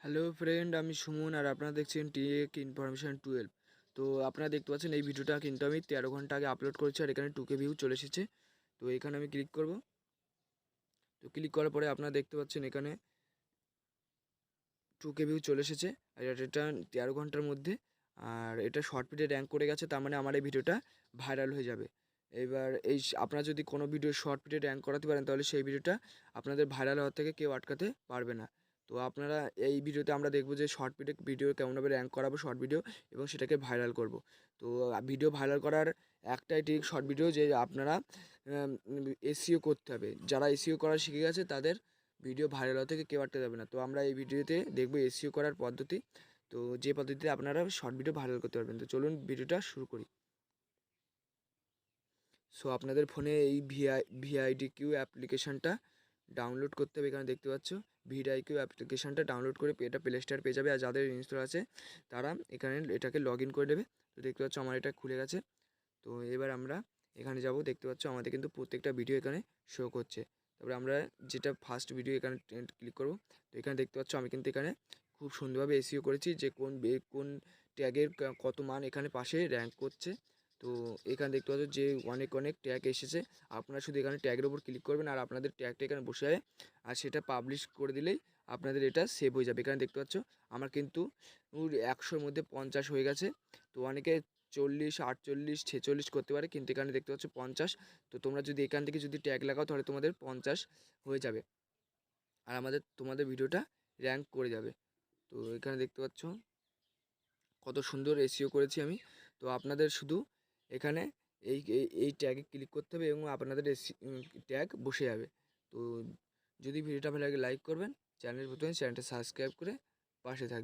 Hello friend, আমি সুমন আর আপনারা দেখছেন টেক ইনফরমেশন 12। তো আপনারা দেখতে পাচ্ছেন এই ভিডিওটা কিন্তু আমি 13 ঘন্টা আগে আপলোড করেছি আর এখানে 2K ভিউ চলে এসেছে। তো এখানে আমি ক্লিক করব। তো ক্লিক করার পরে আপনারা দেখতে পাচ্ছেন এখানে 2K ভিউ চলে এসেছে আর এটা 13 ঘন্টার মধ্যে। আর এটা শর্ট ভিডিও র্যাঙ্ক করে গেছে, তার মানে আমার এই ভিডিওটা ভাইরাল হয়ে যাবে। এবার আপনারা যদি কোনো ভিডিও শর্ট ভিডিও র্যাঙ্ক করাতে পারেন তাহলে সেই ভিডিওটা আপনাদের ভাইরাল হওয়ার থেকে কেউ আটকাতে পারবে না। তো আপনারা এই ভিডিওতে আমরা দেখব যে শর্ট ভিডিও কেমনভাবে র্যাঙ্ক করাবো শর্ট ভিডিও, এবং সেটাকে ভাইরাল করব। তো ভিডিও ভাইরাল করার একটাই ট্রিক শর্ট ভিডিও, যে আপনারা এসইও করতে হবে। যারা এসইও করা শিখে গেছে তাদের ভিডিও ভাইরাল হওয়া থেকে কেউ আটকে যাবে না। তো আমরা এই ভিডিওতে দেখবো এসইও করার পদ্ধতি, তো যে পদ্ধতিতে আপনারা শর্ট ভিডিও ভাইরাল করতে পারবেন। তো চলুন ভিডিওটা শুরু করি। সো আপনাদের ফোনে এই ভিআইডিকিউ অ্যাপ্লিকেশানটা ডাউনলোড করতে হবে। এখানে দেখতে পাচ্ছ ভিআইকিউ অ্যাপ্লিকেশানটা ডাউনলোড করে এটা প্লে স্টোর পেয়ে যাবে, আর যাদের ইনস্টল আছে তারা এখানে এটাকে লগ ইন করে নেবে। তো দেখতে পাচ্ছ আমার এটা খুলে গেছে। তো এবার আমরা এখানে যাব, দেখতে পাচ্ছ আমাদের কিন্তু প্রত্যেকটা ভিডিও এখানে শো করছে। তারপরে আমরা যেটা ফার্স্ট ভিডিও এখানে ক্লিক করব। তো এখানে দেখতে পাচ্ছ আমি কিন্তু এখানে খুব সুন্দরভাবে এসইও করেছি, যে কোন ট্যাগের কত মান এখানে পাশে র্যাঙ্ক করছে। তো এখানে দেখতে পাচ্ছ যে অনেক ট্যাগ এসেছে। আপনারা শুধু এখানে ট্যাগের উপর ক্লিক করবেন আর আপনাদের ট্যাগটা এখানে বসে যাবে, আর সেটা পাবলিশ করে দিলেই আপনাদের এটা সেভ হয়ে যাবে। এখানে দেখতে পাচ্ছ আমার কিন্তু 100-র মধ্যে 50 হয়ে গেছে। তো অনেকে 40, 48, 46 করতে পারে, কিন্তু এখানে দেখতে পাচ্ছ 50। তো তোমরা যদি এখান থেকে যদি ট্যাগ লাগাও তাহলে তোমাদের 50 হয়ে যাবে, আর তোমাদের ভিডিওটা র্যাঙ্ক করে যাবে। তো এখানে দেখতে পাচ্ছ কত সুন্দর এসইও করেছি আমি। তো আপনাদের শুধু এখানে এই ট্যাগে ক্লিক করতে হবে এবং আপনাদের ট্যাগ বসে যাবে। তো যদি ভিডিওটা ভালো লাগে লাইক করবেন, চ্যানেলের প্রথমে চ্যানেলটা সাবস্ক্রাইব করে পাশে থাকবেন।